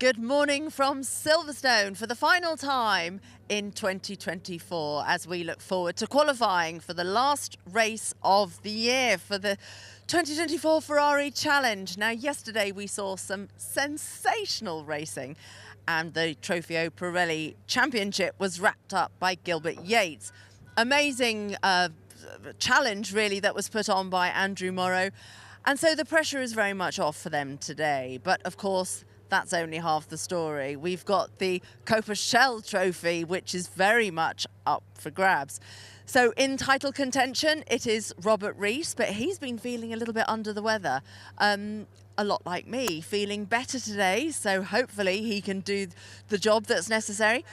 Good morning from Silverstone for the final time in 2024 as we look forward to qualifying for the last race of the year for the 2024 Ferrari Challenge. Now, yesterday we saw some sensational racing and the Trofeo Pirelli Championship was wrapped up by Gilbert Yates. Amazing challenge, really, that was put on by Andrew Morrow. And so the pressure is very much off for them today. But, of course, that's only half the story. We've got the Copa Shell Trophy, which is very much up for grabs. So in title contention, it is Robert Rees, but he's been feeling a little bit under the weather. A lot like me, feeling better today. So hopefully he can do the job that's necessary.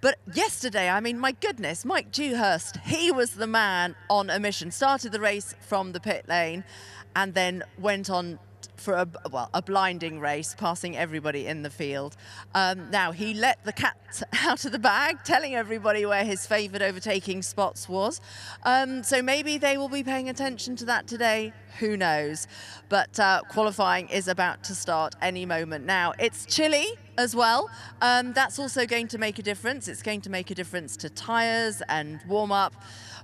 But yesterday, I mean, my goodness, Mike Dewhurst, he was the man on a mission. Started the race from the pit lane and then went on for a blinding race, passing everybody in the field. Now, he let the cat out of the bag, telling everybody where his favoured overtaking spots was. So maybe they will be paying attention to that today. Who knows? But qualifying is about to start any moment now. It's chilly as well. That's also going to make a difference. It's going to make a difference to tyres and warm-up.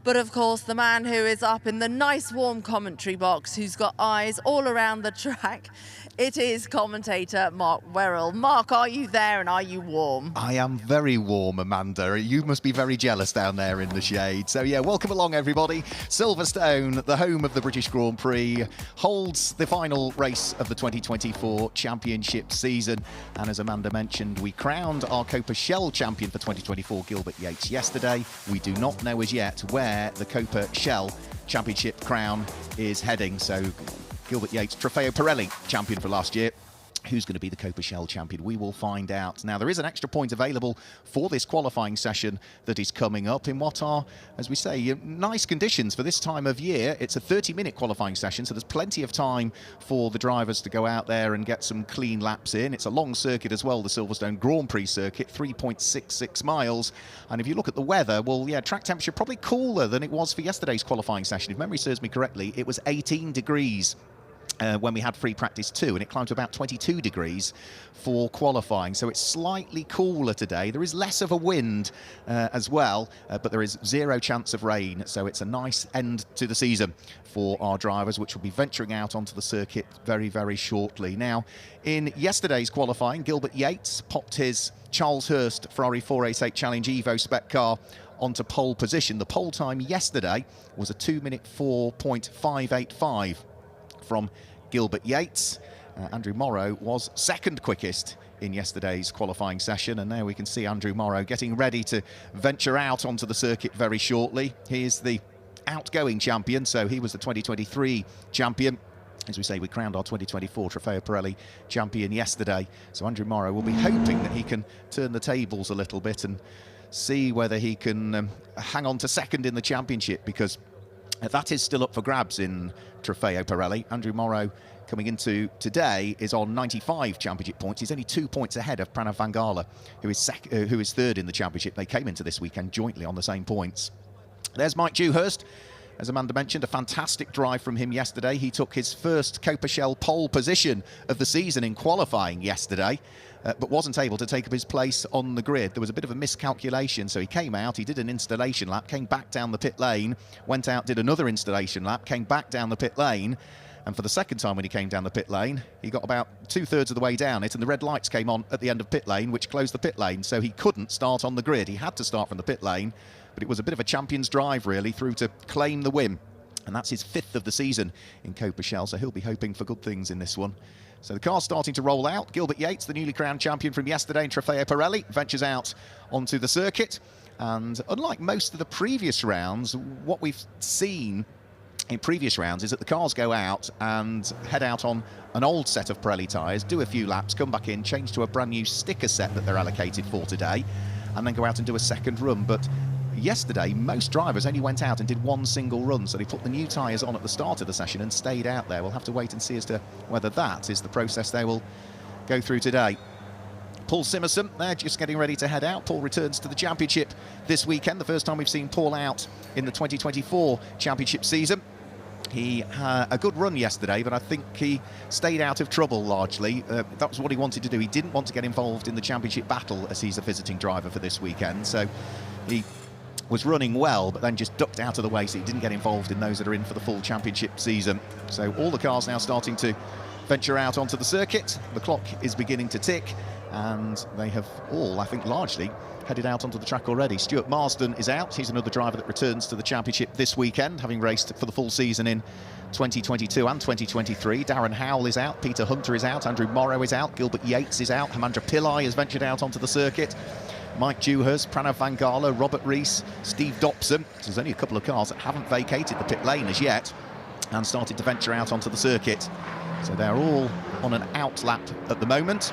But of course, the man who is up in the nice warm commentary box, who's got eyes all around the track, it is commentator Mark Werrell. Mark, are you there and are you warm? I am very warm, Amanda. You must be very jealous down there in the shade. So yeah, welcome along everybody. Silverstone, the home of the British Grand Prix, holds the final race of the 2024 championship season. And as Amanda mentioned, we crowned our Copa Shell champion for 2024, Gilbert Yates, yesterday. We do not know as yet where the Copa Shell championship crown is heading. So Gilbert Yates, Trofeo Pirelli champion for last year. Who's going to be the Copa Shell champion? We will find out. Now, there is an extra point available for this qualifying session that is coming up in what are, as we say, nice conditions for this time of year. It's a 30-minute qualifying session, so there's plenty of time for the drivers to go out there and get some clean laps in. It's a long circuit as well, the Silverstone Grand Prix circuit, 3.66 miles. And if you look at the weather, well, yeah, track temperature probably cooler than it was for yesterday's qualifying session. If memory serves me correctly, it was 18 degrees. When we had free practice 2, and it climbed to about 22 degrees for qualifying. So it's slightly cooler today. There is less of a wind as well, but there is zero chance of rain. So it's a nice end to the season for our drivers, which will be venturing out onto the circuit very, very shortly. Now, in yesterday's qualifying, Gilbert Yates popped his Charles Hurst Ferrari 488 Challenge Evo spec car onto pole position. The pole time yesterday was a 2-minute 4.585 from Gilbert Yates. Andrew Morrow was second quickest in yesterday's qualifying session, and now we can see Andrew Morrow getting ready to venture out onto the circuit very shortly. He is the outgoing champion, so he was the 2023 champion. As we say, we crowned our 2024 Trofeo Pirelli champion yesterday, so Andrew Morrow will be hoping that he can turn the tables a little bit and see whether he can hang on to second in the championship, because that is still up for grabs in Trofeo Pirelli. Andrew Morrow, coming into today, is on 95 championship points. He's only 2 points ahead of Pranav Vangala, who is third in the championship. They came into this weekend jointly on the same points. There's Mike Dewhurst. As Amanda mentioned, a fantastic drive from him yesterday. He took his first Copa Shell pole position of the season in qualifying yesterday, but wasn't able to take up his place on the grid. There was a bit of a miscalculation, so he came out, he did an installation lap, came back down the pit lane, went out, did another installation lap, came back down the pit lane, and for the second time when he came down the pit lane, he got about 2/3 of the way down it, and the red lights came on at the end of pit lane, which closed the pit lane, so he couldn't start on the grid. He had to start from the pit lane, but it was a bit of a champion's drive, really, through to claim the win. And that's his 5th of the season in Copa Shell, so he'll be hoping for good things in this one. So the car's starting to roll out. Gilbert Yates, the newly crowned champion from yesterday in Trofeo Pirelli, ventures out onto the circuit. And unlike most of the previous rounds, what we've seen in previous rounds is that the cars go out and head out on an old set of Pirelli tyres, do a few laps, come back in, change to a brand new sticker set that they're allocated for today, and then go out and do a second run. But yesterday, most drivers only went out and did one single run, so they put the new tyres on at the start of the session and stayed out there. We'll have to wait and see as to whether that is the process they will go through today. Paul Simerson, they're just getting ready to head out. Paul returns to the championship this weekend, the first time we've seen Paul out in the 2024 championship season. He had a good run yesterday, but I think he stayed out of trouble largely. That was what he wanted to do. He didn't want to get involved in the championship battle as he's a visiting driver for this weekend. So he was running well, but then just ducked out of the way, so he didn't get involved in those that are in for the full championship season. So all the cars now starting to venture out onto the circuit. The clock is beginning to tick, and they have all, I think, largely headed out onto the track already. Stuart Marsden is out. He's another driver that returns to the championship this weekend, having raced for the full season in 2022 and 2023. Darren Howell is out. Peter Hunter is out. Andrew Morrow is out. Gilbert Yates is out. Hamandra Pillai has ventured out onto the circuit. Mike Dewhurst, Pranav Vangala, Robert Rees, Steve Dobson. There's only a couple of cars that haven't vacated the pit lane as yet and started to venture out onto the circuit. So they're all on an out lap at the moment.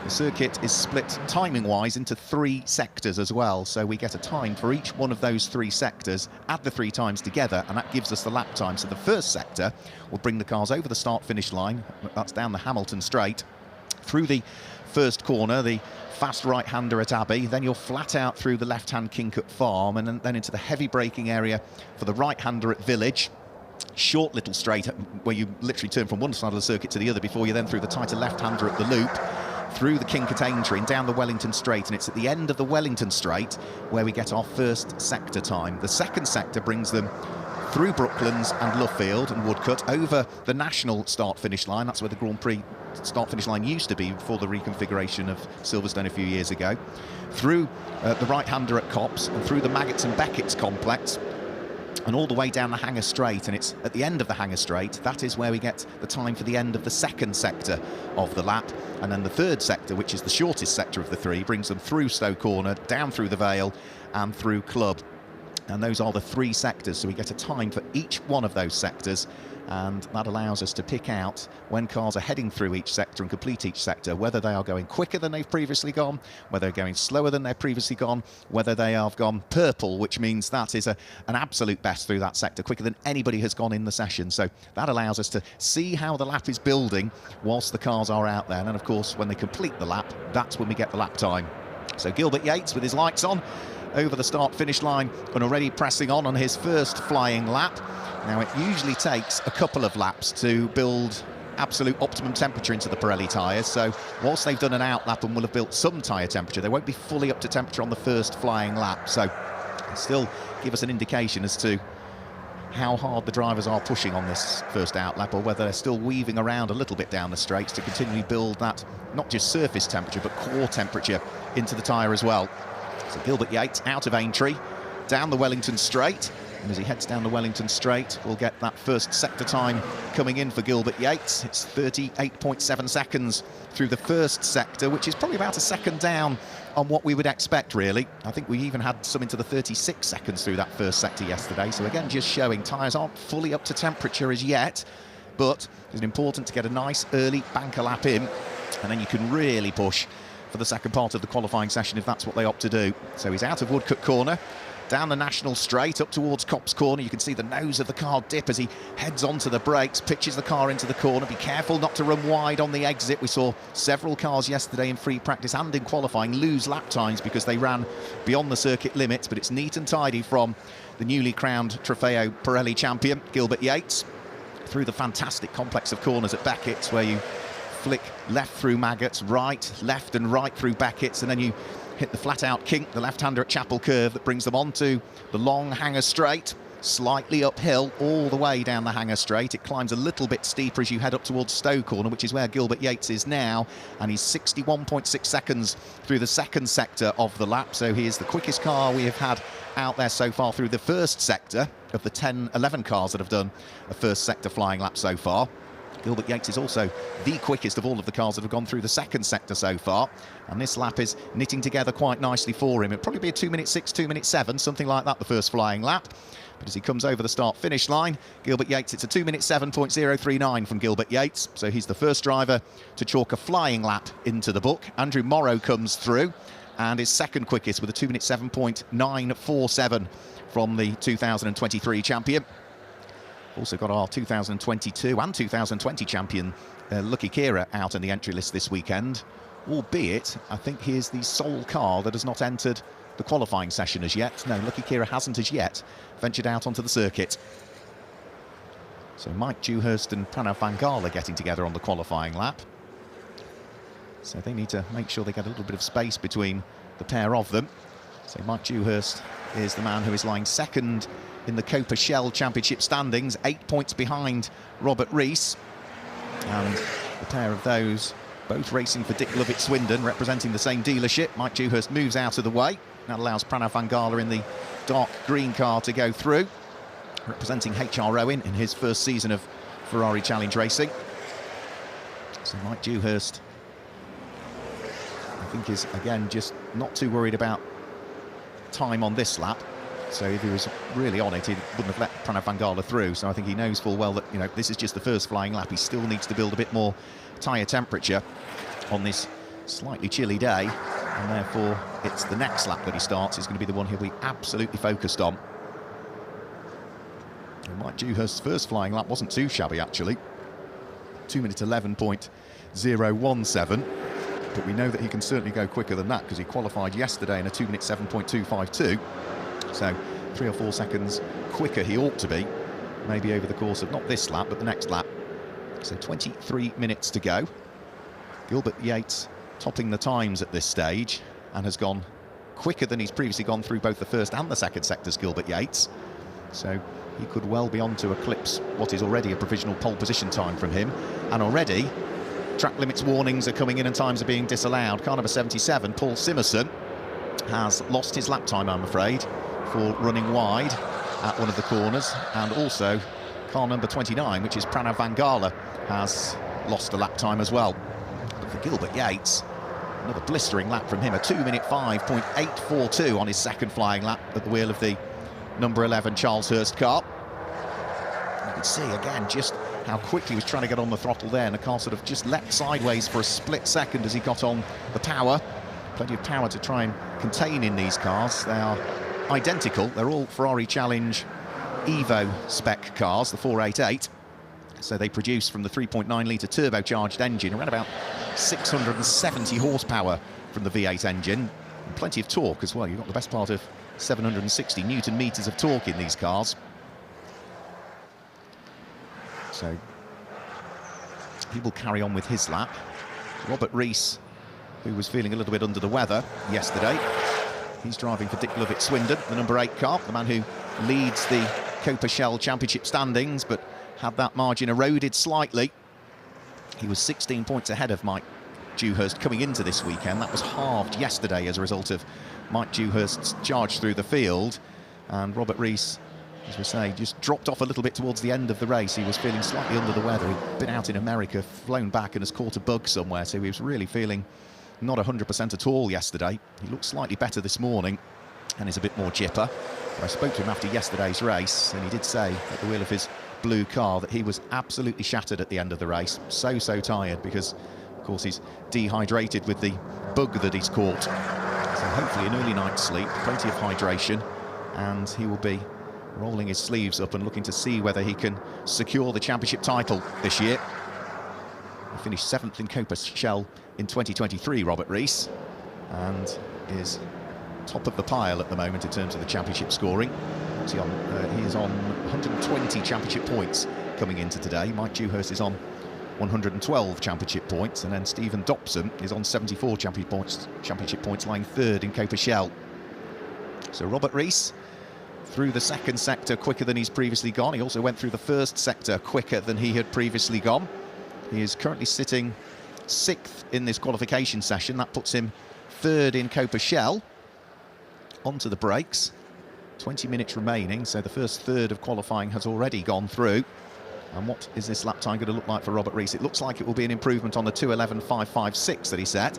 The circuit is split timing-wise into 3 sectors as well, so we get a time for each one of those 3 sectors, add the 3 times together, and that gives us the lap time. So the first sector will bring the cars over the start-finish line. That's down the Hamilton Straight, through the first corner, the fast right-hander at Abbey, then you're flat out through the left-hand Kinkut Farm, and then into the heavy braking area for the right-hander at Village. Short little straight where you literally turn from one side of the circuit to the other before you then through the tighter left-hander at the Loop, through the Kinkut Aintree and down the Wellington Straight, and it's at the end of the Wellington Straight where we get our first sector time. The second sector brings them through Brooklands and Luffield and Woodcut, over the national start-finish line. That's where the Grand Prix start-finish line used to be before the reconfiguration of Silverstone a few years ago, through the right-hander at Copse and through the Maggots and Beckett's complex, and all the way down the Hanger Straight, and it's at the end of the Hanger Straight that is where we get the time for the end of the second sector of the lap. And then the third sector, which is the shortest sector of the 3, brings them through Stowe Corner, down through the Vale and through Club. And those are the 3 sectors, so we get a time for each one of those sectors, and that allows us to pick out when cars are heading through each sector and complete each sector, whether they are going quicker than they've previously gone, whether they're going slower than they've previously gone, whether they have gone purple, which means that is an absolute best through that sector, quicker than anybody has gone in the session. So that allows us to see how the lap is building whilst the cars are out there. And then, of course, when they complete the lap, that's when we get the lap time. So Gilbert Yates with his lights on over the start-finish line and already pressing on his first flying lap. Now, it usually takes a couple of laps to build absolute optimum temperature into the Pirelli tyres, so whilst they've done an out lap and will have built some tyre temperature, they won't be fully up to temperature on the first flying lap, so still give us an indication as to how hard the drivers are pushing on this first out lap, or whether they're still weaving around a little bit down the straights to continually build that not just surface temperature but core temperature into the tyre as well. So Gilbert Yates out of Aintree, down the Wellington Straight, and as he heads down the Wellington Straight, we'll get that first sector time coming in for Gilbert Yates. It's 38.7 seconds through the first sector, which is probably about a second down on what we would expect, really. I think we even had some into the 36 seconds through that first sector yesterday. So again, just showing tyres aren't fully up to temperature as yet, but it's important to get a nice early banker lap in, and then you can really push for the second part of the qualifying session if that's what they opt to do. So he's out of Woodcut Corner, down the National Straight, up towards Copse Corner. You can see the nose of the car dip as he heads onto the brakes, pitches the car into the corner. Be careful not to run wide on the exit. We saw several cars yesterday in free practice and in qualifying lose lap times because they ran beyond the circuit limits, but it's neat and tidy from the newly crowned Trofeo Pirelli champion, Gilbert Yates, through the fantastic complex of corners at Beckett's, where you flick left through Maggots, right, left and right through Beckett's, and then you hit the flat-out kink, the left-hander at Chapel Curve, that brings them onto the long Hanger Straight, slightly uphill all the way down the Hanger Straight. It climbs a little bit steeper as you head up towards Stowe Corner, which is where Gilbert Yates is now, and he's 61.6 seconds through the second sector of the lap, so he is the quickest car we have had out there so far through the first sector of the 11 cars that have done a first sector flying lap so far. Gilbert Yates is also the quickest of all of the cars that have gone through the second sector so far, and this lap is knitting together quite nicely for him. It'll probably be a 2 minute 6, 2 minute 7, something like that, the first flying lap. But as he comes over the start-finish line, Gilbert Yates, it's a 2 minute 7.039 from Gilbert Yates, so he's the first driver to chalk a flying lap into the book. Andrew Morrow comes through and is second quickest with a 2 minute 7.947 from the 2023 champion. Also got our 2022 and 2020 champion, Lucky Kira, out on the entry list this weekend, albeit I think he is the sole car that has not entered the qualifying session as yet. No, Lucky Kira hasn't as yet ventured out onto the circuit. So Mike Dewhurst and Pranav Vangala getting together on the qualifying lap. So they need to make sure they get a little bit of space between the pair of them. So Mike Dewhurst is the man who is lying second in the Copa Shell Championship standings, 8 points behind Robert Rees. And the pair of those both racing for Dick Lovett Swindon, representing the same dealership. Mike Dewhurst moves out of the way. That allows Pranav Vangala in the dark green car to go through, representing HR Owen in his first season of Ferrari Challenge racing. So Mike Dewhurst, I think, is again just not too worried about time on this lap. So if he was really on it, he wouldn't have let Pranav Vangala through. So I think he knows full well that, you know, this is just the first flying lap. He still needs to build a bit more tyre temperature on this slightly chilly day, and therefore it's the next lap that he starts is going to be the one he'll be absolutely focused on. And Mike Dewhurst's first flying lap wasn't too shabby, actually. 2 minutes 11.017. But we know that he can certainly go quicker than that, because he qualified yesterday in a 2 minute 7.252. So 3 or 4 seconds quicker he ought to be, maybe over the course of not this lap, but the next lap. So 23 minutes to go. Gilbert Yates topping the times at this stage and has gone quicker than he's previously gone through both the first and the second sectors, Gilbert Yates. So he could well be on to eclipse what is already a provisional pole position time from him. And already track limits warnings are coming in and times are being disallowed. Car number 77, Paul Simerson, has lost his lap time, I'm afraid, for running wide at one of the corners. And also car number 29, which is Pranav Vangala, has lost a lap time as well. But for Gilbert Yates, another blistering lap from him, a 2 minute 5.842 on his second flying lap at the wheel of the number 11 Charles Hurst car. You can see again just how quickly he was trying to get on the throttle there, and the car sort of just leapt sideways for a split second as he got on the power. Plenty of power to try and contain in these cars. They are identical. They're all Ferrari Challenge Evo spec cars, the 488. So they produce from the 3.9 litre turbocharged engine around about 670 horsepower from the V8 engine, and plenty of torque as well. You've got the best part of 760 newton meters of torque in these cars. So he will carry on with his lap. Robert Rees, who was feeling a little bit under the weather yesterday, he's driving for Dick Lovett Swindon, the number 8 car, the man who leads the Copa Shell Championship standings, but had that margin eroded slightly. He was 16 points ahead of Mike Dewhurst coming into this weekend. That was halved yesterday as a result of Mike Dewhurst's charge through the field. And Robert Rees, as we say, just dropped off a little bit towards the end of the race. He was feeling slightly under the weather. He'd been out in America, flown back and has caught a bug somewhere, so he was really feeling not 100% at all yesterday. He looked slightly better this morning and is a bit more chipper. But I spoke to him after yesterday's race, and he did say at the wheel of his blue car that he was absolutely shattered at the end of the race. So tired, because of course he's dehydrated with the bug that he's caught. So hopefully an early night's sleep, plenty of hydration, and he will be rolling his sleeves up and looking to see whether he can secure the championship title this year. He finished 7th in Copa Shell in 2023, Robert Rees, and is top of the pile at the moment in terms of the championship scoring. He is on 120 championship points coming into today. Mike Dewhurst is on 112 championship points, and then Stephen Dobson is on 74 championship points, lying 3rd in Copa Shell. So Robert Rees through the second sector quicker than he's previously gone. He also went through the first sector quicker than he had previously gone. He is currently sitting 6th in this qualification session. That puts him 3rd in Copa Shell. Onto the brakes. 20 minutes remaining, so the first third of qualifying has already gone through. And what is this lap time going to look like for Robert Rees? It looks like it will be an improvement on the 2:11.556 that he set.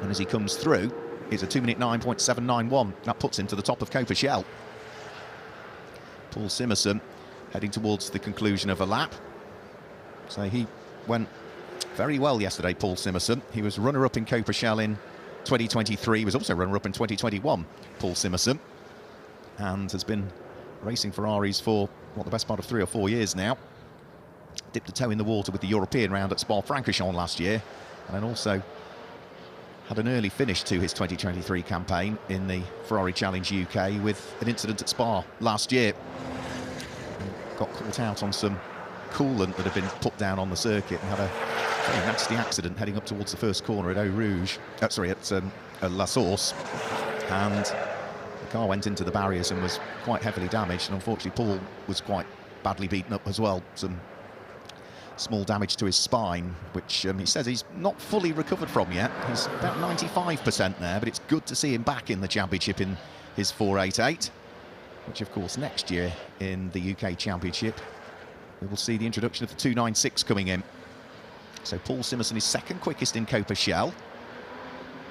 And as he comes through, it's a 2 minute 9.791. That puts him to the top of Copa Shell. Paul Simerson heading towards the conclusion of a lap. So he went very well yesterday, Paul Simerson. He was runner-up in Copa Shell in 2023. He was also runner-up in 2021, Paul Simerson, and has been racing Ferraris for, the best part of 3 or 4 years now. Dipped a toe in the water with the European round at Spa-Francorchamps last year, and then also had an early finish to his 2023 campaign in the Ferrari Challenge UK with an incident at Spa last year. got caught out on some coolant that had been put down on the circuit and had a very nasty accident heading up towards the first corner at Eau Rouge, at La Source, and the car went into the barriers and was quite heavily damaged, and unfortunately Paul was quite badly beaten up as well, some small damage to his spine, which he says he's not fully recovered from yet. He's about 95% there, but it's good to see him back in the championship in his 488, which of course next year in the UK Championship we will see the introduction of the 296 coming in. So Paul Simerson is second quickest in Copa Shell.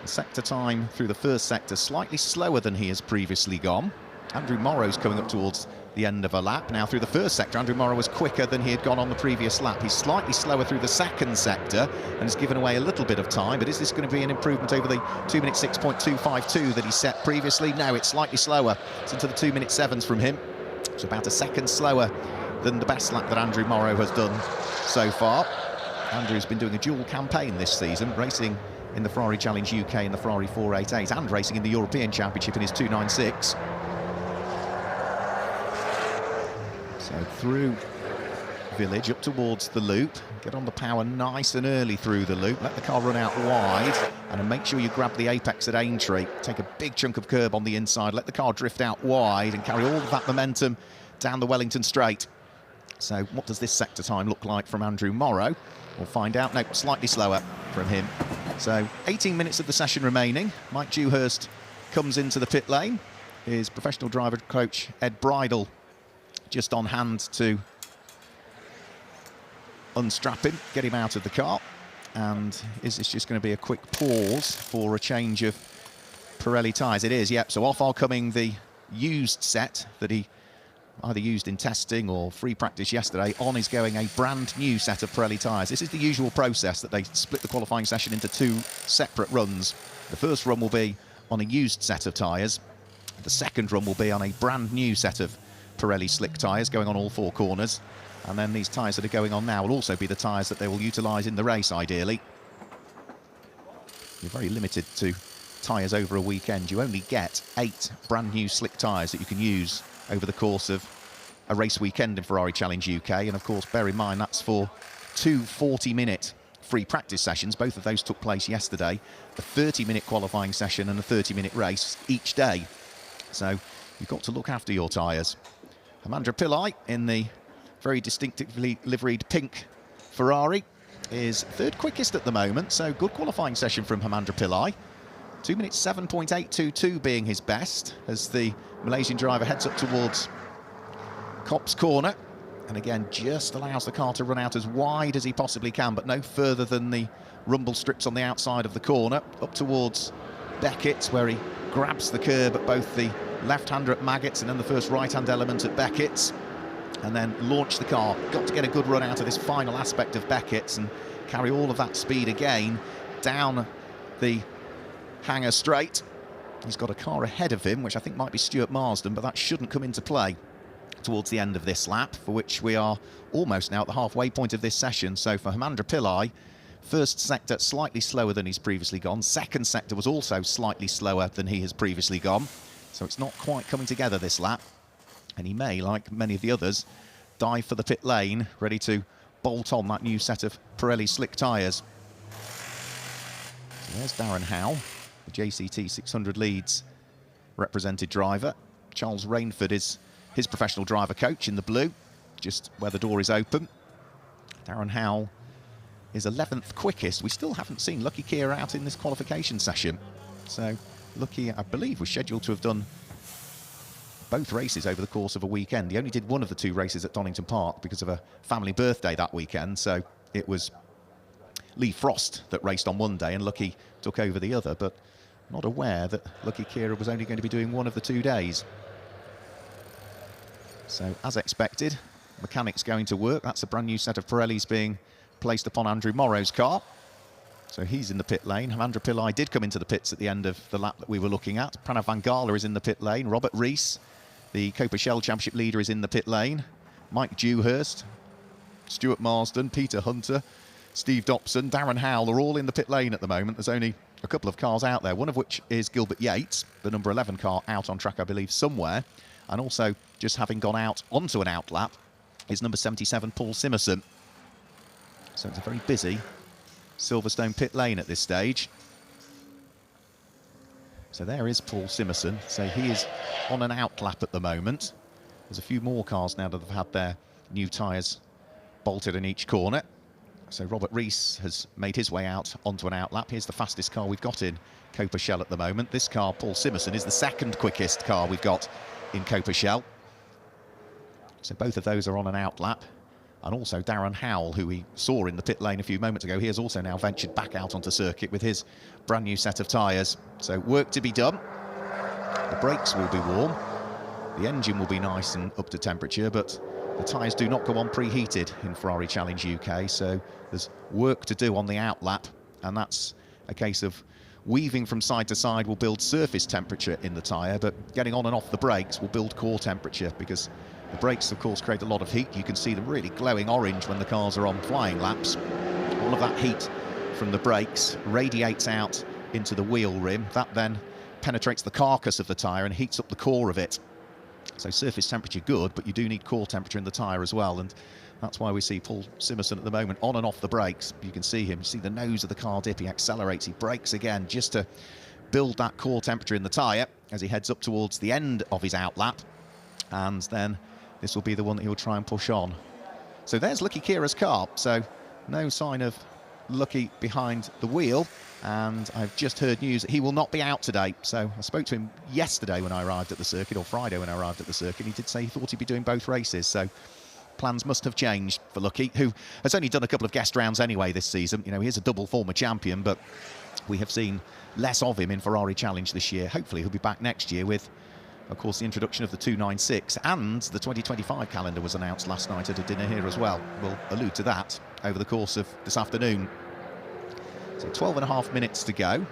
The sector time through the first sector slightly slower than he has previously gone. Andrew Morrow's coming up towards the end of a lap. Now through the first sector, Andrew Morrow was quicker than he had gone on the previous lap. He's slightly slower through the second sector and has given away a little bit of time, but is this going to be an improvement over the 2 minute 6.252 that he set previously? No, it's slightly slower. It's into the 2 minute 7s from him. It's about a second slower than the best lap that Andrew Morrow has done so far. Andrew's been doing a dual campaign this season, racing in the Ferrari Challenge UK and the Ferrari 488 and racing in the European Championship in his 296. So through Village up towards the loop, get on the power nice and early through the loop, let the car run out wide and make sure you grab the apex at Aintree, take a big chunk of curb on the inside, let the car drift out wide and carry all of that momentum down the Wellington Straight. So what does this sector time look like from Andrew Morrow? We'll find out. No, slightly slower from him. So 18 minutes of the session remaining. Mike Dewhurst comes into the pit lane. His professional driver coach Ed Bridle just on hand to unstrap him, get him out of the car. And is this just going to be a quick pause for a change of Pirelli tyres? It is, yep. So off are coming the used set that he either used in testing or free practice yesterday. On is going a brand new set of Pirelli tyres. This is the usual process that they split the qualifying session into two separate runs. The first run will be on a used set of tyres. The second run will be on a brand new set of Pirelli slick tyres going on all four corners. And then these tyres that are going on now will also be the tyres that they will utilise in the race, ideally. You're very limited to tyres over a weekend. You only get 8 brand new slick tyres that you can use over the course of a race weekend in Ferrari Challenge UK. And of course, bear in mind, that's for 2 40-minute free practice sessions. Both of those took place yesterday. A 30-minute qualifying session and a 30-minute race each day. So you've got to look after your tyres. Amandra Pillai in the very distinctively liveried pink Ferrari is third quickest at the moment. So good qualifying session from Amandra Pillai. 2 minutes 7.822 being his best as the Malaysian driver heads up towards Copse Corner, and again just allows the car to run out as wide as he possibly can, but no further than the rumble strips on the outside of the corner, up towards Beckett's, where he grabs the curb at both the left-hander at Maggots and then the first right-hand element at Beckett's, and then launch the car. Got to get a good run out of this final aspect of Beckett's and carry all of that speed again down the Hanger Straight. He's got a car ahead of him, which I think might be Stuart Marsden, but that shouldn't come into play towards the end of this lap, for which we are almost now at the halfway point of this session. So for Amandra Pillai, first sector slightly slower than he's previously gone. Second sector was also slightly slower than he has previously gone. So it's not quite coming together this lap. And he may, like many of the others, dive for the pit lane, ready to bolt on that new set of Pirelli slick tyres. So there's Darren Howe, the JCT 600 Leeds represented driver. Charles Rainford is his professional driver coach in the blue, just where the door is open. Darren Howe is 11th quickest. We still haven't seen Lucky Kia out in this qualification session. So Lucky, I believe, was scheduled to have done both races over the course of a weekend. He only did one of the 2 races at Donington Park because of a family birthday that weekend. So it was Lee Frost that raced on one day and Lucky took over the other, but not aware that Lucky Kira was only going to be doing one of the 2 days. So as expected, mechanics going to work. That's a brand new set of Pirellis being placed upon Andrew Morrow's car. So he's in the pit lane. Amandra Pillai did come into the pits at the end of the lap that we were looking at. Pranav Vangala is in the pit lane. Robert Rees, the Copa Shell Championship leader, is in the pit lane. Mike Dewhurst, Stuart Marsden, Peter Hunter, Steve Dobson, Darren Howell are all in the pit lane at the moment. There's only a couple of cars out there, one of which is Gilbert Yates, the number 11 car, out on track, I believe, somewhere. And also, just having gone out onto an outlap, is number 77, Paul Simerson. So it's a very busy Silverstone pit lane at this stage. So there is Paul Simerson. So he is on an out lap at the moment. There's a few more cars now that have had their new tyres bolted in each corner. So Robert Rees has made his way out onto an out lap. Here's the fastest car we've got in Copa-Shell at the moment. This car, Paul Simerson, is the second quickest car we've got in Copa-Shell. So both of those are on an out lap. And also Darren Howell, who we saw in the pit lane a few moments ago, he has also now ventured back out onto circuit with his brand new set of tyres. So work to be done. The brakes will be warm. The engine will be nice and up to temperature, but the tyres do not go on preheated in Ferrari Challenge UK, so there's work to do on the out lap, and that's a case of weaving from side to side will build surface temperature in the tyre, but getting on and off the brakes will build core temperature, because the brakes, of course, create a lot of heat. You can see them really glowing orange when the cars are on flying laps. All of that heat from the brakes radiates out into the wheel rim. That then penetrates the carcass of the tyre and heats up the core of it. So surface temperature good, but you do need core temperature in the tyre as well, and that's why we see Paul Simerson at the moment on and off the brakes. You can see him, you see the nose of the car dip, he accelerates, he brakes again just to build that core temperature in the tyre as he heads up towards the end of his out lap, and then this will be the one that he'll try and push on. So there's Lucky Kira's car, so no sign of Lucky behind the wheel, and I've just heard news that he will not be out today. So I spoke to him yesterday when I arrived at the circuit, or Friday when I arrived at the circuit. He did say he thought he'd be doing both races, so plans must have changed for Lucky, who has only done a couple of guest rounds anyway this season. You know, he is a double former champion, but we have seen less of him in Ferrari Challenge this year. Hopefully he'll be back next year with, of course, the introduction of the 296, and the 2025 calendar was announced last night at a dinner here as well. We'll allude to that over the course of this afternoon. So 12.5 minutes to go.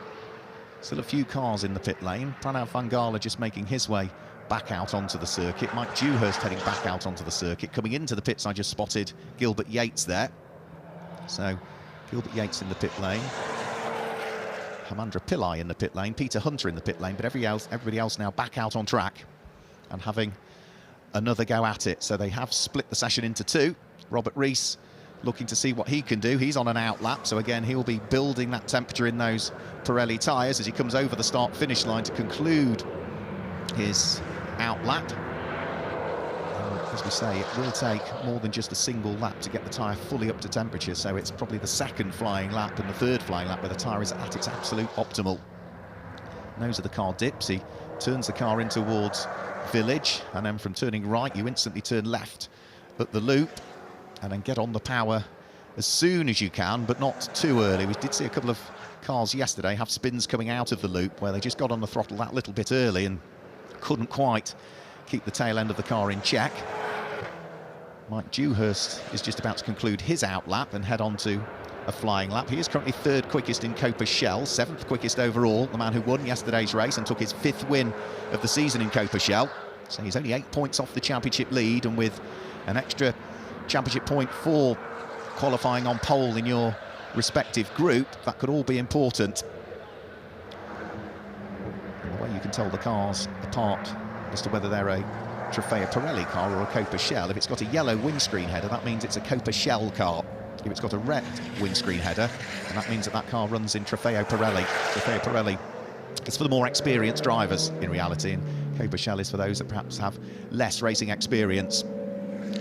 Still a few cars in the pit lane. Pranav Van Gala just making his way back out onto the circuit. Mike Dewhurst heading back out onto the circuit. Coming into the pits, I just spotted Gilbert Yates there. So Gilbert Yates in the pit lane. Hamandra Pillai in the pit lane, Peter Hunter in the pit lane, but everybody else now back out on track and having another go at it. So they have split the session into two. Robert Rees looking to see what he can do. He's on an out lap, so again he'll be building that temperature in those Pirelli tyres as he comes over the start-finish line to conclude his out lap. As we say, it will take more than just a single lap to get the tyre fully up to temperature, so it's probably the second flying lap and the third flying lap where the tyre is at its absolute optimal. Nose of the car dips, he turns the car in towards Village, and then from turning right you instantly turn left at the loop and then get on the power as soon as you can, but not too early. We did see a couple of cars yesterday have spins coming out of the loop where they just got on the throttle that little bit early and couldn't quite keep the tail end of the car in check. Mike Dewhurst is just about to conclude his out lap and head on to a flying lap. He is currently third quickest in Copa-Shell, seventh quickest overall, the man who won yesterday's race and took his fifth win of the season in Copa-Shell. So he's only 8 points off the championship lead, and with an extra championship point for qualifying on pole in your respective group, that could all be important. And the way you can tell the cars apart as to whether they're a Trofeo Pirelli car or a Copa-Shell, if it's got a yellow windscreen header, that means it's a Copa-Shell car. If it's got a red windscreen header, and that means that that car runs in Trofeo Pirelli. Trofeo Pirelli is for the more experienced drivers in reality, and Copa-Shell is for those that perhaps have less racing experience.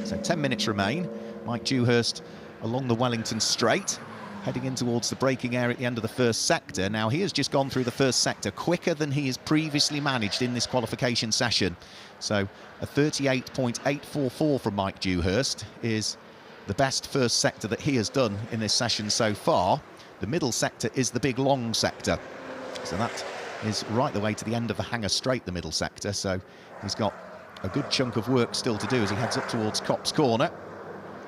So 10 minutes remain. Mike Dewhurst along the Wellington Straight, heading in towards the braking area at the end of the first sector. Now, he has just gone through the first sector quicker than he has previously managed in this qualification session. So a 38.844 from Mike Dewhurst is the best first sector that he has done in this session so far. The middle sector is the big long sector. So that is right the way to the end of the Hangar Straight, the middle sector. So he's got a good chunk of work still to do as he heads up towards Copse Corner.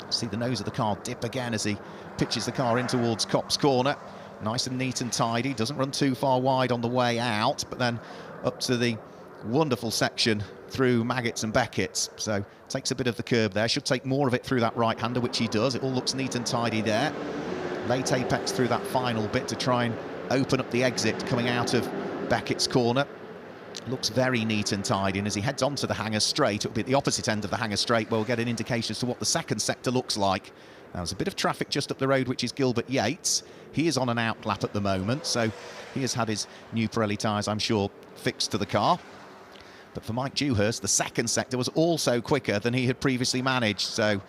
See the nose of the car dip again as he pitches the car in towards Copse Corner. Nice and neat and tidy, doesn't run too far wide on the way out, but then up to the wonderful section through Maggots and Beckett's. So takes a bit of the curb there, should take more of it through that right-hander, which he does. It all looks neat and tidy there. Late apex through that final bit to try and open up the exit coming out of Beckett's corner. looks very neat and tidy, and as he heads onto the Hanger Straight, it'll be at the opposite end of the Hanger Straight where we'll get an indication as to what the second sector looks like. Now, there's a bit of traffic just up the road, which is Gilbert Yates. He is on an out lap at the moment, so he has had his new Pirelli tyres, I'm sure, fixed to the car. But for Mike Dewhurst, the second sector was also quicker than he had previously managed, so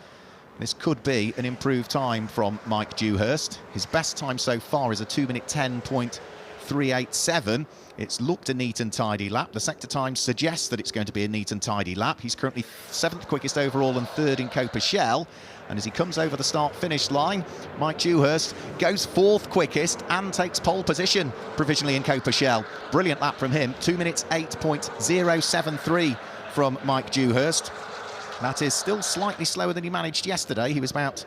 this could be an improved time from Mike Dewhurst. His best time so far is a 2-minute 10.387. It's looked a neat and tidy lap. The sector time suggests that it's going to be a neat and tidy lap. He's currently 7th quickest overall and 3rd in Copa-Shell. And as he comes over the start-finish line, Mike Dewhurst goes 4th quickest and takes pole position provisionally in Copa-Shell. Brilliant lap from him. 2 minutes 8.073 from Mike Dewhurst. That is still slightly slower than he managed yesterday. He was about,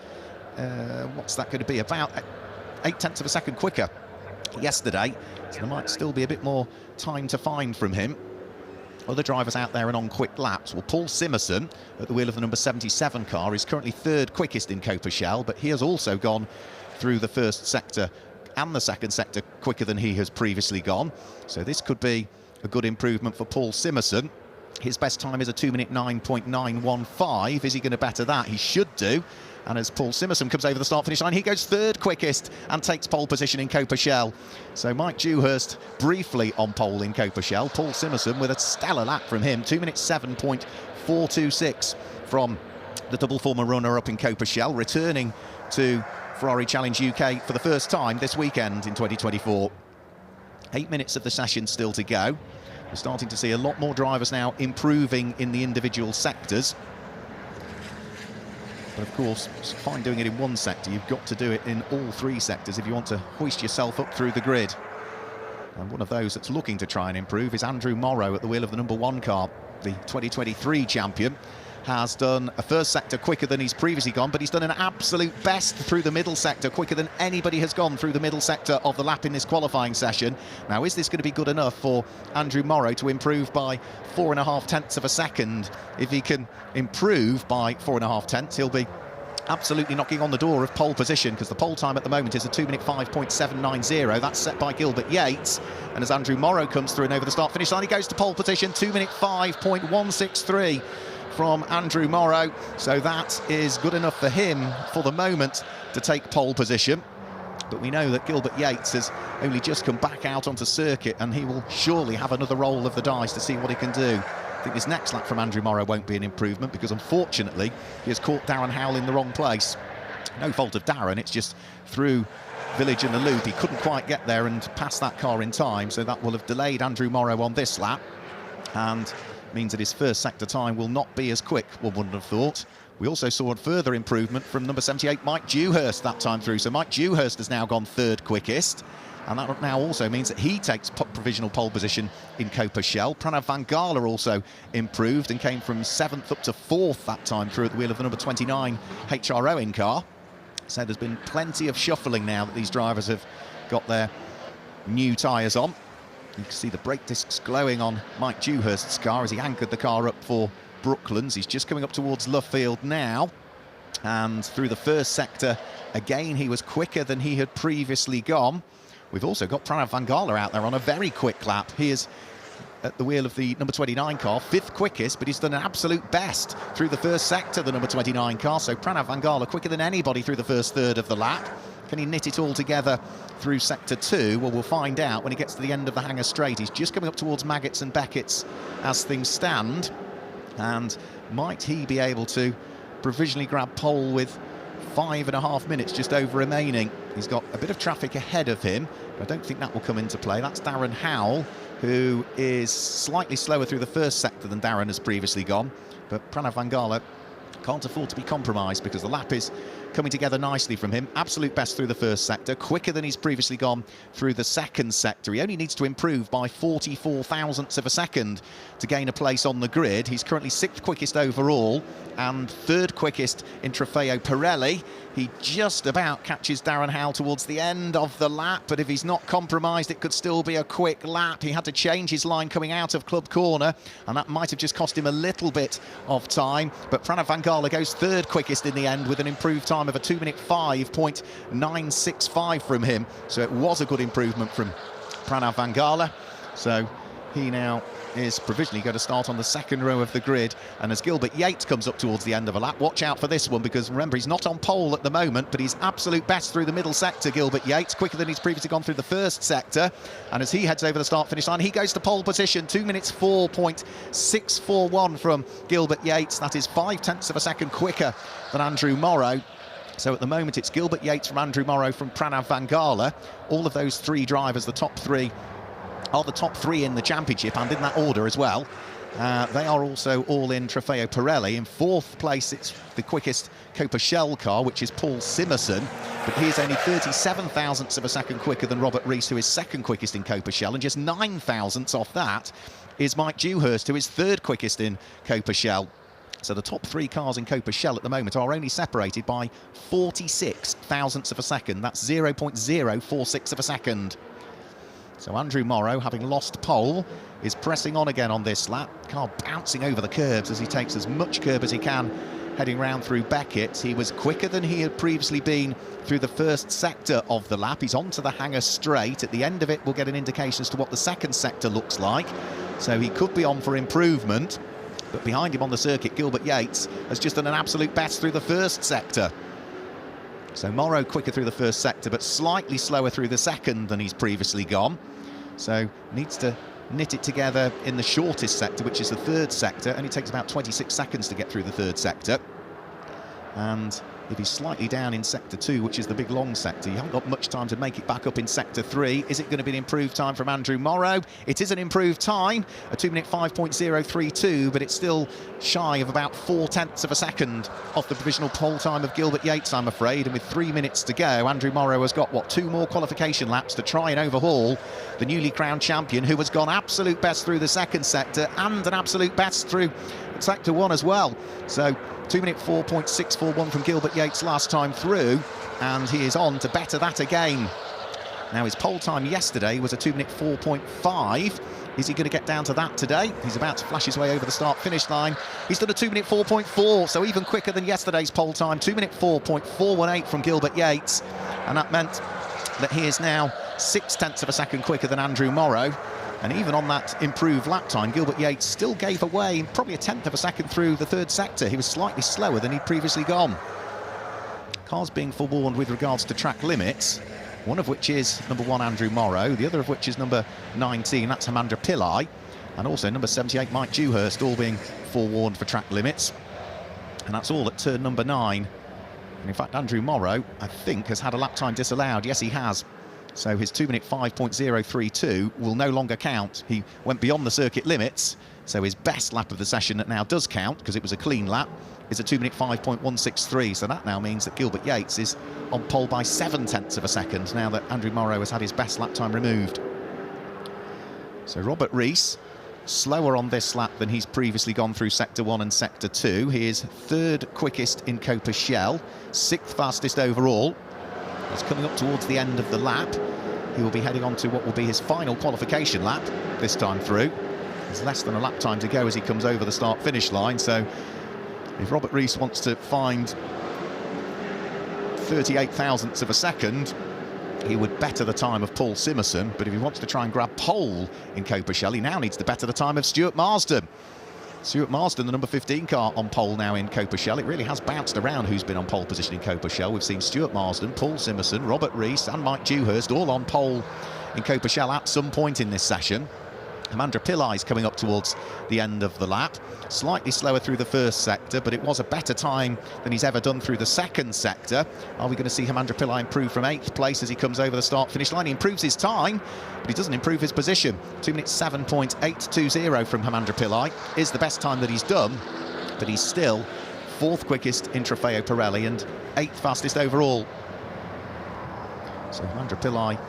what's that going to be? About 0.8 of a second quicker yesterday. So there might still be a bit more time to find from him. Other drivers out there and on quick laps. Well, Paul Simerson at the wheel of the number 77 car is currently 3rd quickest in Copa-Shell, but he has also gone through the first sector and the second sector quicker than he has previously gone. So this could be a good improvement for Paul Simerson. His best time is a 2-minute 9.915. Is he going to better that? He should do. And as Paul Simerson comes over the start-finish line, he goes 3rd quickest and takes pole position in Copa-Shell. So Mike Dewhurst briefly on pole in Copa-Shell. Paul Simerson with a stellar lap from him, 2 minutes 7.426 from the double former runner-up in Copa-Shell, returning to Ferrari Challenge UK for the first time this weekend in 2024. 8 minutes of the session still to go. We're starting to see a lot more drivers now improving in the individual sectors. But of course, it's fine doing it in one sector. You've got to do it in all 3 sectors if you want to hoist yourself up through the grid. And one of those that's looking to try and improve is Andrew Morrow at the wheel of the number 1 car. The 2023 champion has done a first sector quicker than he's previously gone, but he's done an absolute best through the middle sector, quicker than anybody has gone through the middle sector of the lap in this qualifying session. Now, is this going to be good enough for Andrew Morrow to improve by 4.5 tenths of a second? If he can improve by 4.5 tenths, he'll be absolutely knocking on the door of pole position, because the pole time at the moment is a 2-minute 5.790. That's set by Gilbert Yates. And as Andrew Morrow comes through and over the start-finish line, he goes to pole position, 2-minute 5.163 from Andrew Morrow. So that is good enough for him for the moment to take pole position. But we know that Gilbert Yates has only just come back out onto circuit, and he will surely have another roll of the dice to see what he can do. I think this next lap from Andrew Morrow won't be an improvement, because unfortunately he has caught Darren Howell in the wrong place. No fault of Darren, it's just through Village and the loop. He couldn't quite get there and pass that car in time, so that will have delayed Andrew Morrow on this lap, and means that his first sector time will not be as quick, one wouldn't have thought. We also saw a further improvement from number 78, Mike Dewhurst, that time through. So Mike Dewhurst has now gone 3rd quickest, and that now also means that he takes provisional pole position in Copa-Shell. Pranav Van Gala also improved and came from 7th up to 4th that time through at the wheel of the number 29 HRO in car. So there's been plenty of shuffling now that these drivers have got their new tyres on. You can see the brake discs glowing on Mike Dewhurst's car as he anchored the car up for Brooklands. He's just coming up towards Luffield now, and through the first sector again he was quicker than he had previously gone. We've also got Pranav Van Gala out there on a very quick lap. He is at the wheel of the number 29 car, 5th quickest, but he's done an absolute best through the first sector, the number 29 car. So Pranav Van Gala quicker than anybody through the first third of the lap. Can he knit it all together through sector 2? Well, we'll find out when he gets to the end of the Hanger Straight. He's just coming up towards Maggots and Beckett's as things stand. And might he be able to provisionally grab pole with 5.5 minutes just over remaining? He's got a bit of traffic ahead of him, but I don't think that will come into play. That's Darren Howell, who is slightly slower through the first sector than Darren has previously gone. But Pranav Van Gala can't afford to be compromised, because the lap is coming together nicely from him. Absolute best through the first sector, quicker than he's previously gone through the second sector. He only needs to improve by 44 thousandths of a second to gain a place on the grid. He's currently 6th quickest overall and 3rd quickest in Trofeo Pirelli. He just about catches Darren Howell towards the end of the lap, but if he's not compromised, it could still be a quick lap. He had to change his line coming out of Club Corner, and that might have just cost him a little bit of time. But Pranav Van Gala goes 3rd quickest in the end with an improved time of a 2-minute 5.965 from him. So it was a good improvement from Pranav Van Gala. So he now is provisionally going to start on the second row of the grid, and as Gilbert Yates comes up towards the end of a lap, watch out for this one, because remember, he's not on pole at the moment, but he's absolute best through the middle sector. Gilbert Yates, quicker than he's previously gone through the first sector, and as he heads over the start-finish line, he goes to pole position. 2 minutes 4.641 from Gilbert Yates. That is 0.5 of a second quicker than Andrew Morrow. So at the moment, it's Gilbert Yates from Andrew Morrow from Pranav Vangala. All of those three drivers, the top three, are the top three in the championship, and in that order as well. They are also all in Trofeo Pirelli. In fourth place, it's the quickest Copa Shell car, which is Paul Simerson, but he is only 37 thousandths of a second quicker than Robert Rees, who is second quickest in Copa Shell, and just 9 thousandths off that is Mike Dewhurst, who is third quickest in Copa Shell. So the top three cars in Copa Shell at the moment are only separated by 46 thousandths of a second. That's 0.046 of a second. So Andrew Morrow, having lost pole, is pressing on again on this lap. Car bouncing over the curbs as he takes as much curb as he can, heading round through Beckett. He was quicker than he had previously been through the first sector of the lap. He's onto the hanger straight. At the end of it, we'll get an indication as to what the second sector looks like. So he could be on for improvement. But behind him on the circuit, Gilbert Yates has just done an absolute best through the first sector. So Morrow quicker through the first sector, but slightly slower through the second than he's previously gone. So needs to knit it together in the shortest sector, which is the third sector. Only takes about 26 seconds to get through the third sector. And if he's slightly down in sector 2, which is the big long sector, you haven't got much time to make it back up in sector 3. Is it going to be an improved time from Andrew Morrow? It is an improved time, a 2 minute 5.032, but it's still shy of about 0.4 of a second off the provisional pole time of Gilbert Yates, I'm afraid. And with 3 minutes to go, Andrew Morrow has got, what, 2 more qualification laps to try and overhaul the newly crowned champion, who has gone absolute best through the second sector and an absolute best through sector 1 as well. So 2 minute 4.641 from Gilbert Yates last time through, and he is on to better that again. Now, his pole time yesterday was a 2 minute 4.5. Is he going to get down to that today? He's about to flash his way over the start-finish line. He's done a 2 minute 4.4, so even quicker than yesterday's pole time. 2 minute 4.418 from Gilbert Yates, and that meant that he is now 0.6 of a second quicker than Andrew Morrow. And even on that improved lap time, Gilbert Yates still gave away probably 1/10 of a second through the third sector. He was slightly slower than he'd previously gone. Cars being forewarned with regards to track limits, one of which is number 1 Andrew Morrow, the other of which is number 19, that's Hemandra Pillai, and also number 78 Mike Dewhurst, all being forewarned for track limits. And that's all at turn number 9. And in fact, Andrew Morrow, I think, has had a lap time disallowed. Yes, he has. So his 2 minute 5.032 will no longer count. He went beyond the circuit limits, so his best lap of the session that now does count, because it was a clean lap, is a 2 minute 5.163. So that now means that Gilbert Yates is on pole by 0.7 of a second now that Andrew Morrow has had his best lap time removed. So Robert Rees, slower on this lap than he's previously gone through sector 1 and sector 2. He is third quickest in Copa Shell, 6th fastest overall. He's coming up towards the end of the lap. He will be heading on to what will be his final qualification lap this time through. There's less than a lap time to go as he comes over the start-finish line, so if Robert Rees wants to find 38 thousandths of a second, he would better the time of Paul Simerson, but if he wants to try and grab pole in Copa Shell, he now needs to better the time of Stuart Marsden. Stuart Marsden, the number 15 car, on pole now in Copa Shell. It really has bounced around who's been on pole position in Copa Shell. We've seen Stuart Marsden, Paul Simerson, Robert Rees and Mike Dewhurst all on pole in Copa Shell at some point in this session. Hemandra Pillai is coming up towards the end of the lap. Slightly slower through the first sector, but it was a better time than he's ever done through the second sector. Are we going to see Hemandra Pillai improve from 8th place as he comes over the start-finish line? He improves his time, but he doesn't improve his position. 2 minutes 7.820 from Hemandra Pillai is the best time that he's done, but he's still 4th quickest in Trofeo Pirelli and 8th fastest overall. So Hemandra Pillai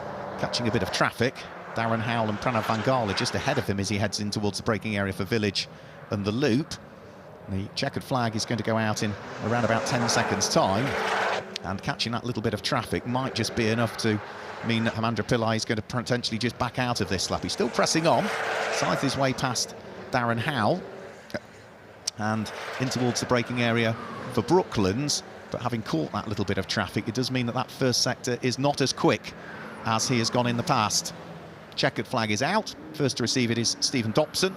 catching a bit of traffic. Darren Howell and Pranav Vangala just ahead of him as he heads in towards the braking area for Village and the Loop. The checkered flag is going to go out in around about 10 seconds' time, and catching that little bit of traffic might just be enough to mean that Hemandra Pillai is going to potentially just back out of this lap. He's still pressing on, scythes his way past Darren Howell and in towards the braking area for Brooklands, but having caught that little bit of traffic, it does mean that that first sector is not as quick as he has gone in the past. checkered flag is out. First to receive it is Stephen Dobson.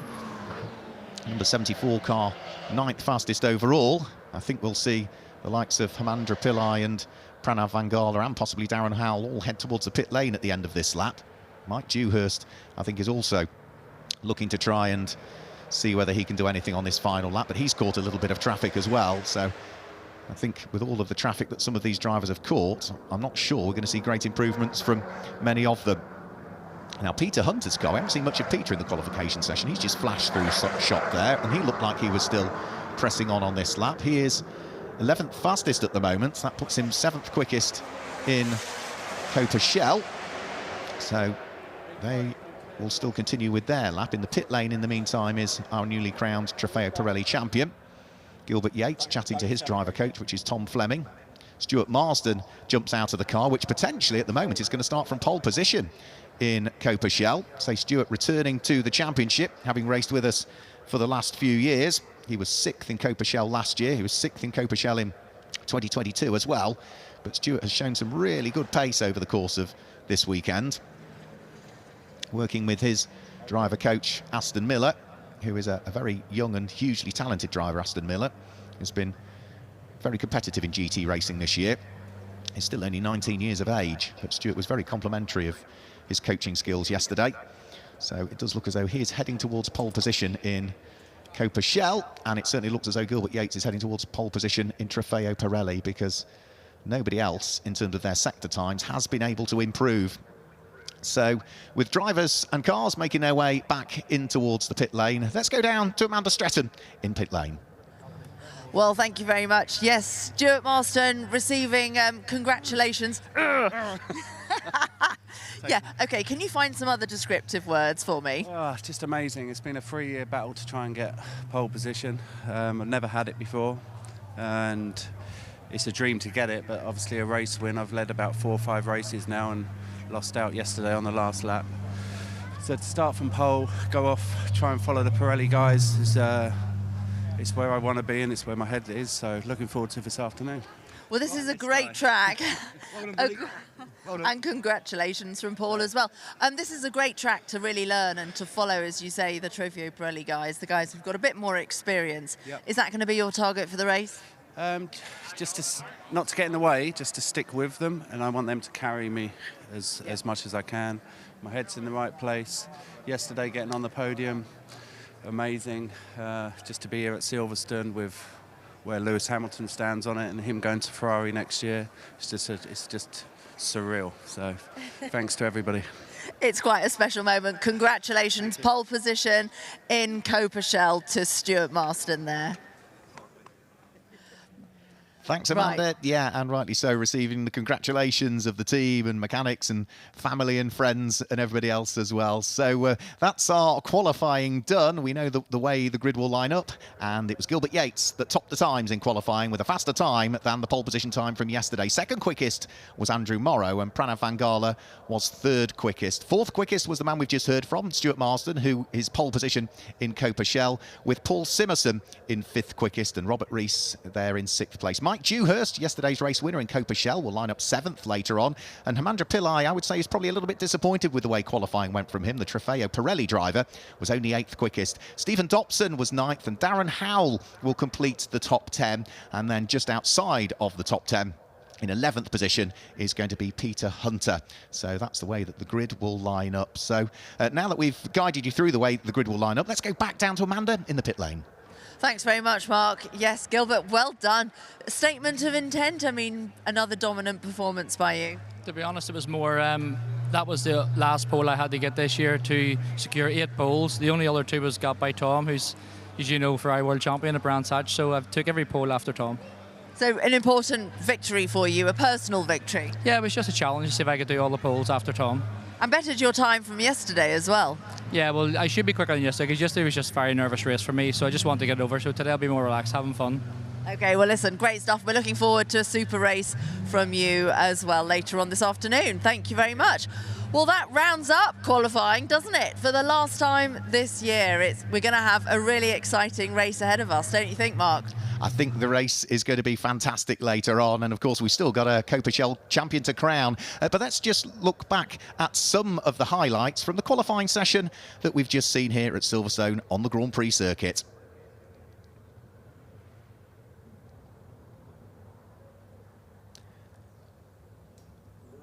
Number 74 car, 9th fastest overall. I think we'll see the likes of Hemandra Pillai and Pranav Vangala and possibly Darren Howell all head towards the pit lane at the end of this lap. Mike Dewhurst, I think, is also looking to try and see whether he can do anything on this final lap, but he's caught a little bit of traffic as well. So I think with all of the traffic that some of these drivers have caught, I'm not sure we're going to see great improvements from many of them. Now, Peter Hunter's car, I haven't seen much of Peter in the qualification session. He's just flashed through shot there, and he looked like he was still pressing on this lap. He is 11th fastest at the moment. That puts him 7th quickest in Copa-Shell. So they will still continue with their lap. In the pit lane, in the meantime, is our newly crowned Trofeo Pirelli champion, Gilbert Yates, chatting to his driver coach, which is Tom Fleming. Stuart Marsden jumps out of the car, which potentially at the moment is going to start from pole position in Copa-Shell. So Stuart returning to the championship, having raced with us for the last few years. He was 6th in Copa-Shell last year. He was 6th in Copa-Shell in 2022 as well. But Stuart has shown some really good pace over the course of this weekend, working with his driver coach, Aston Miller, who is a very young and hugely talented driver. Aston Miller has been very competitive in GT racing this year. He's still only 19 years of age, but Stuart was very complimentary of his coaching skills yesterday. So it does look as though he is heading towards pole position in Copa-Shell, and it certainly looks as though Gilbert Yates is heading towards pole position in Trofeo Pirelli, because nobody else, in terms of their sector times, has been able to improve. So with drivers and cars making their way back in towards the pit lane, let's go down to Amanda Stretton in pit lane. Well, thank you very much. Yes, Stuart Marsden receiving congratulations. Yeah, OK, can you find some other descriptive words for me? Oh, just amazing. It's been a 3-year battle to try and get pole position. I've never had it before, and it's a dream to get it, but obviously a race win. I've led about 4 or 5 races now and lost out yesterday on the last lap. So to start from pole, go off, try and follow the Pirelli guys, it's where I want to be and it's where my head is, so looking forward to this afternoon. Well, this is a great track. And congratulations from Paul as well. This is a great track to really learn and to follow, as you say, the Trofeo Pirelli guys, the guys who've got a bit more experience. Yep. Is that going to be your target for the race? Just not to get in the way, just to stick with them, and I want them to carry me as much as I can. My head's in the right place. Yesterday, getting on the podium, amazing. Just to be here at Silverstone with where Lewis Hamilton stands on it and him going to Ferrari next year, it's just surreal. So thanks to everybody. It's quite a special moment. Congratulations, pole position in Copa-Shell to Stuart Marsden there. Thanks, Amanda. Right. Yeah, and rightly so, receiving the congratulations of the team and mechanics and family and friends and everybody else as well. So that's our qualifying done. We know the way the grid will line up, and it was Gilbert Yates that topped the times in qualifying with a faster time than the pole position time from yesterday. Second quickest was Andrew Morrow, and Pranav Vangala was 3rd quickest. 4th quickest was the man we've just heard from, Stuart Marsden, who is pole position in Copa-Shell, with Paul Simerson in 5th quickest and Robert Rees there in 6th place. Mike Dewhurst, yesterday's race winner in Copa-Shell, will line up 7th later on. And Hemandra Pillai, I would say, is probably a little bit disappointed with the way qualifying went from him. The Trofeo Pirelli driver was only 8th quickest. Stephen Dobson was 9th, and Darren Howell will complete the top 10. And then just outside of the top 10, in 11th position, is going to be Peter Hunter. So that's the way that the grid will line up. So now that we've guided you through the way the grid will line up, let's go back down to Amanda in the pit lane. Thanks very much, Mark. Yes, Gilbert, well done. A statement of intent. I mean, another dominant performance by you. To be honest, it was more, that was the last pole I had to get this year to secure 8 poles. The only other 2 was got by Tom, who's, as you know, Ferrari World Champion at Brands Hatch. So I've took every pole after Tom. So an important victory for you, a personal victory. Yeah, it was just a challenge to see if I could do all the poles after Tom. And bettered your time from yesterday as well. Yeah, well, I should be quicker than yesterday, because yesterday was just a very nervous race for me, so I just want to get it over. So today I'll be more relaxed, having fun. OK, well, listen, great stuff. We're looking forward to a super race from you as well later on this afternoon. Thank you very much. Well, that rounds up qualifying, doesn't it? For the last time this year, we're going to have a really exciting race ahead of us, don't you think, Mark? I think the race is going to be fantastic later on. And of course, we've still got a Copa Shell champion to crown. But let's just look back at some of the highlights from the qualifying session that we've just seen here at Silverstone on the Grand Prix circuit.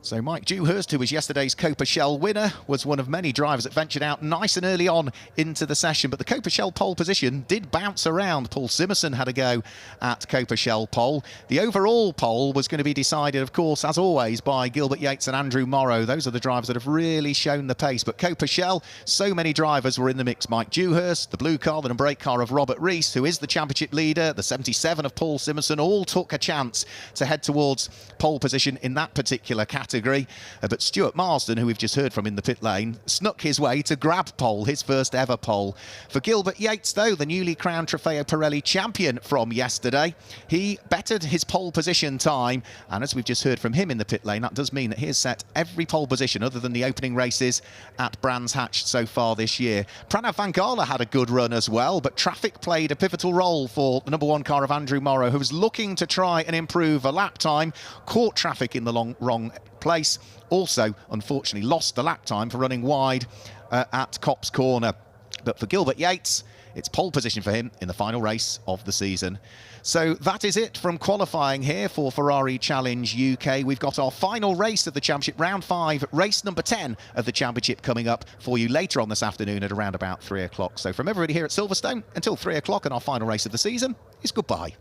So Mike Dewhurst, who was yesterday's Copa Shell winner, was one of many drivers that ventured out nice and early on into the session. But the Copa Shell pole position did bounce around. Paul Simerson had a go at Copa Shell pole. The overall pole was going to be decided, of course, as always, by Gilbert Yates and Andrew Morrow. Those are the drivers that have really shown the pace. But Copa Shell, so many drivers were in the mix. Mike Dewhurst, the blue car, the brake car of Robert Rees, who is the championship leader, the 77 of Paul Simerson, all took a chance to head towards pole position in that particular category. But Stuart Marsden, who we've just heard from in the pit lane, snuck his way to grab pole, his first ever pole. For Gilbert Yates, though, the newly crowned Trofeo Pirelli champion from yesterday, he bettered his pole position time. And as we've just heard from him in the pit lane, that does mean that he has set every pole position other than the opening races at Brands Hatch so far this year. Pranav Van Gala had a good run as well, but traffic played a pivotal role for the #1 car of Andrew Morrow, who was looking to try and improve a lap time, caught traffic in the wrong place. Also, unfortunately, lost the lap time for running wide at Copse Corner. But for Gilbert Yates, it's pole position for him in the final race of the season. So that is it from qualifying here for Ferrari Challenge UK. We've got our final race of the championship, round 5, race number 10 of the championship coming up for you later on this afternoon at around about 3 o'clock. So from everybody here at Silverstone, until 3 o'clock, and our final race of the season is goodbye.